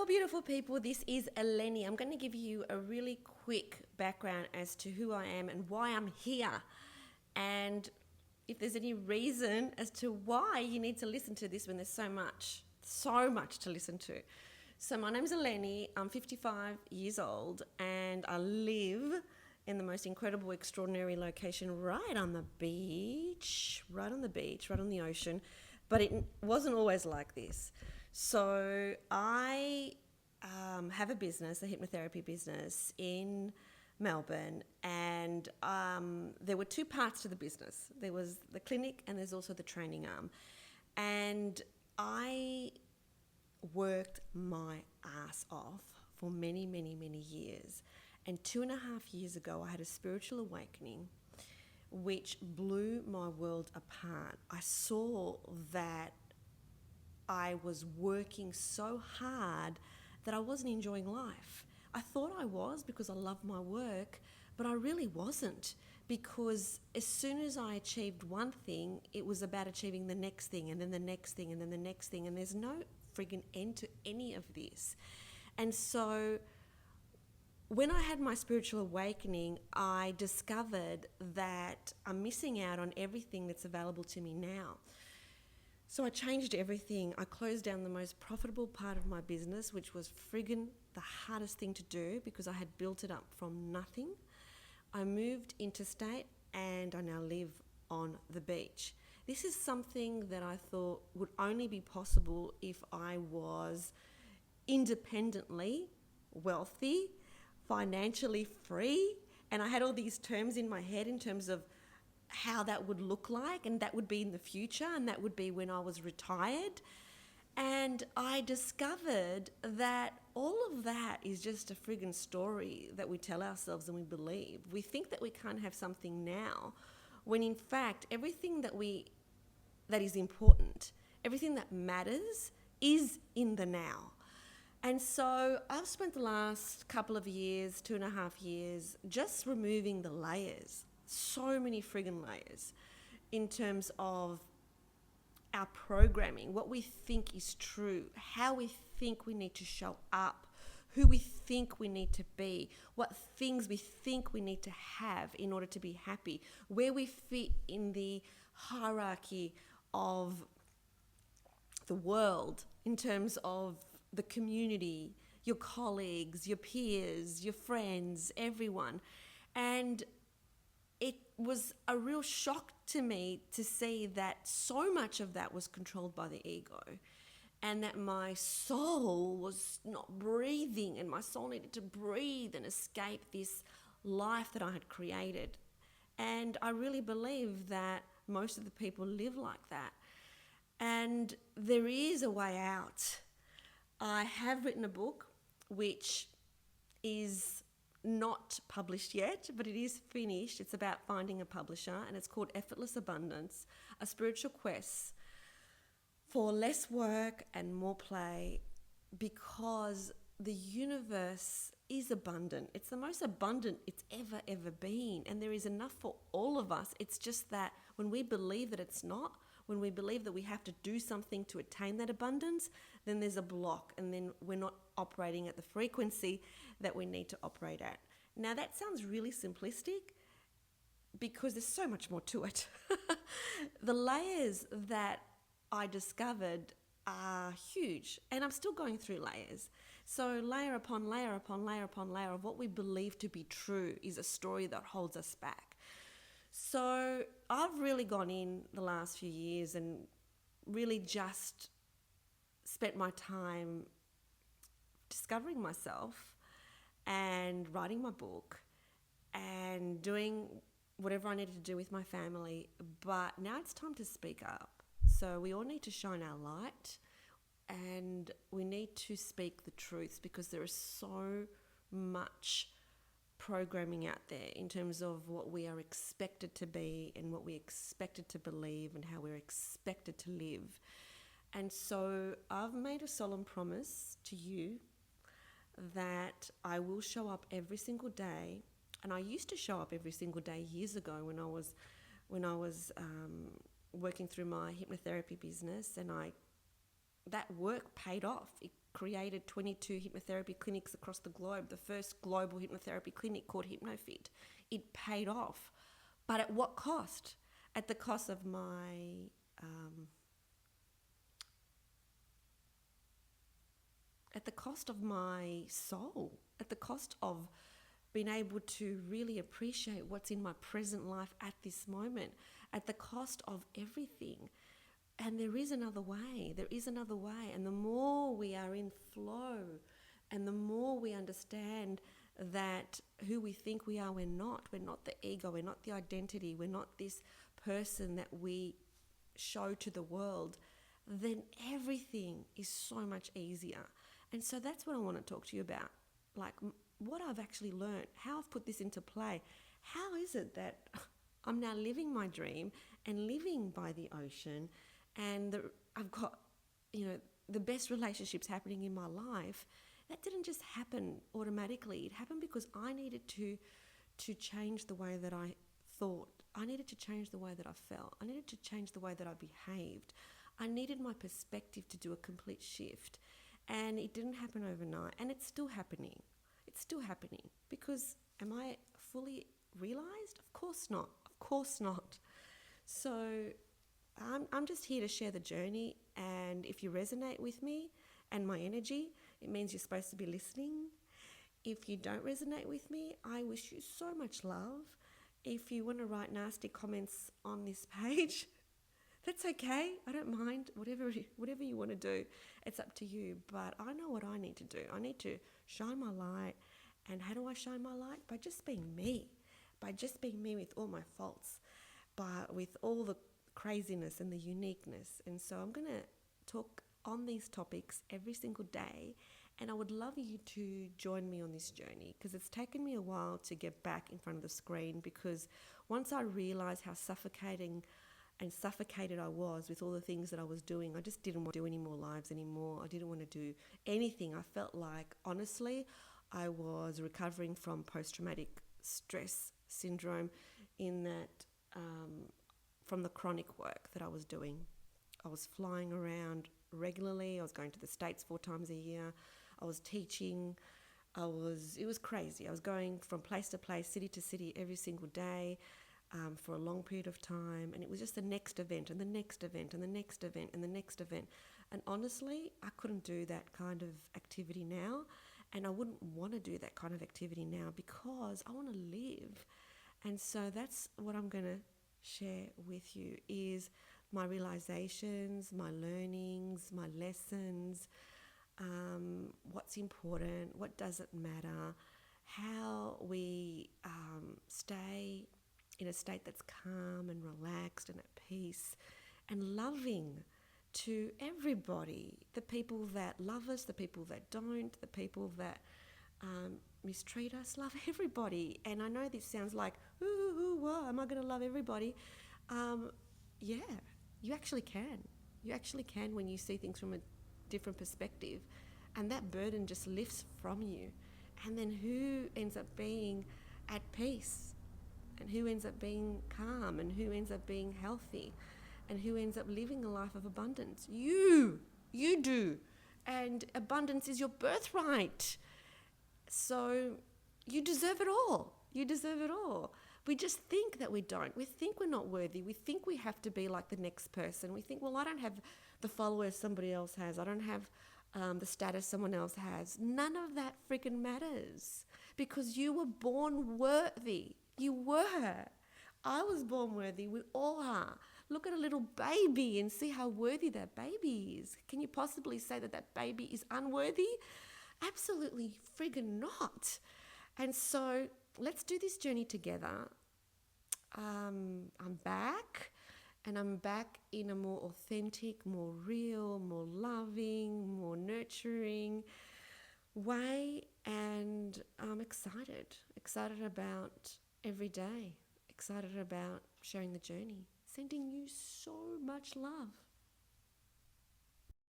Hello, beautiful people. This is Eleni. I'm going to give you a really quick background as to who I am and why I'm here. And if there's any reason as to why you need to listen to this when there's so much to listen to. So my name's Eleni. I'm 55 years old and I live in the most incredible, extraordinary location right on the beach, right on the ocean. But it wasn't always like this. So I have a business, a hypnotherapy business in Melbourne, and there were two parts to the business. There was the clinic and there's also the training arm. And I worked my ass off for many, many, many years. And 2.5 years ago, I had a spiritual awakening which blew my world apart. I saw that I was working so hard that I wasn't enjoying life. I thought I was because I love my work, but I really wasn't, because as soon as I achieved one thing, it was about achieving the next thing and then the next thing and then the next thing, and there's no friggin' end to any of this. And so when I had my spiritual awakening, I discovered that I'm missing out on everything that's available to me now. So I changed everything. I closed down the most profitable part of my business, which was friggin' the hardest thing to do because I had built it up from nothing. I moved interstate and I now live on the beach. This is something that I thought would only be possible if I was independently wealthy, financially free, and I had all these terms in my head in terms of how that would look like, and that would be in the future, and that would be when I was retired. And I discovered that all of that is just a friggin' story that we tell ourselves and we believe. We think that we can't have something now, when in fact everything that is important, everything that matters is in the now. And so I've spent the last couple of years, 2.5 years, just removing the layers. So many friggin' layers in terms of our programming, what we think is true, how we think we need to show up, who we think we need to be, what things we think we need to have in order to be happy, where we fit in the hierarchy of the world in terms of the community, your colleagues, your peers, your friends, everyone. And it was a real shock to me to see that so much of that was controlled by the ego, and that my soul was not breathing, and my soul needed to breathe and escape this life that I had created. And I really believe that most of the people live like that. And there is a way out. I have written a book which is not published yet, but it is finished. It's about finding a publisher, and it's called Effortless Abundance, a spiritual quest for less work and more play, because the universe is abundant. It's the most abundant it's ever been, and there is enough for all of us. It's just that when we believe that it's not, when we believe that we have to do something to attain that abundance, then there's a block, and then we're not operating at the frequency that we need to operate at. Now that sounds really simplistic because there's so much more to it. The layers that I discovered are huge, and I'm still going through layers. So layer upon layer upon layer upon layer of what we believe to be true is a story that holds us back. So I've really gone in the last few years and really just spent my time discovering myself and writing my book and doing whatever I needed to do with my family. But now it's time to speak up. So we all need to shine our light, and we need to speak the truth, because there is so much programming out there in terms of what we are expected to be and what we're expected to believe and how we're expected to live. And so I've made a solemn promise to you that I will show up every single day. And I used to show up every single day years ago when I was working through my hypnotherapy business, and I that work paid off. It created 22 hypnotherapy clinics across the globe, the first global hypnotherapy clinic called HypnoFit. It paid off. But at what cost? At the cost of my soul, at the cost of being able to really appreciate what's in my present life at this moment, at the cost of everything. And there is another way. There is another way. And the more we are in flow and the more we understand that who we think we are, we're not. We're not the ego. We're not the identity. We're not this person that we show to the world. Then everything is so much easier. And so that's what I want to talk to you about. Like what I've actually learned, how I've put this into play. How is it that I'm now living my dream and living by the ocean, and I've got, the best relationships happening in my life? That didn't just happen automatically. It happened because I needed to change the way that I thought. I needed to change the way that I felt. I needed to change the way that I behaved. I needed my perspective to do a complete shift. And it didn't happen overnight. And it's still happening. It's still happening. Because am I fully realized? Of course not. Of course not. So I'm just here to share the journey. And if you resonate with me and my energy, it means you're supposed to be listening. If you don't resonate with me, I wish you so much love. If you want to write nasty comments on this page, that's okay. I don't mind. Whatever you want to do, it's up to you. But I know what I need to do. I need to shine my light. And how do I shine my light? By just being me. By just being me with all my faults. With all the craziness and the uniqueness. And so I'm going to talk on these topics every single day. And I would love you to join me on this journey, because it's taken me a while to get back in front of the screen, because once I realized how suffocated I was with all the things that I was doing, I just didn't want to do any more lives anymore. I didn't want to do anything. I felt like, honestly, I was recovering from post-traumatic stress syndrome, in that from the chronic work that I was doing. I was flying around regularly. I was going to the States 4 times a year. I was teaching. It was crazy. I was going from place to place, city to city every single day. For a long period of time, and it was just the next event and the next event and the next event and the next event. And honestly, I couldn't do that kind of activity now, and I wouldn't want to do that kind of activity now, because I want to live. And so that's what I'm going to share with you, is my realizations, my learnings, my lessons, what's important, what doesn't matter, how we stay in a state that's calm and relaxed and at peace and loving to everybody, the people that love us, the people that don't, the people that mistreat us. Love everybody. And I know this sounds like, am I going to love everybody? Yeah, you actually can. You actually can, when you see things from a different perspective, and that burden just lifts from you. And then who ends up being at peace? And who ends up being calm, and who ends up being healthy, and who ends up living a life of abundance? You do. And abundance is your birthright. So you deserve it all. You deserve it all. We just think that we don't. We think we're not worthy. We think we have to be like the next person. We think, well, I don't have the followers somebody else has. I don't have the status someone else has. None of that freaking matters, because you were born worthy. You were. I was born worthy. We all are. Look at a little baby and see how worthy that baby is. Can you possibly say that that baby is unworthy? Absolutely friggin' not. And so let's do this journey together. I'm back, and I'm back in a more authentic, more real, more loving, more nurturing way. And I'm excited about every day, excited about sharing the journey, sending you so much love.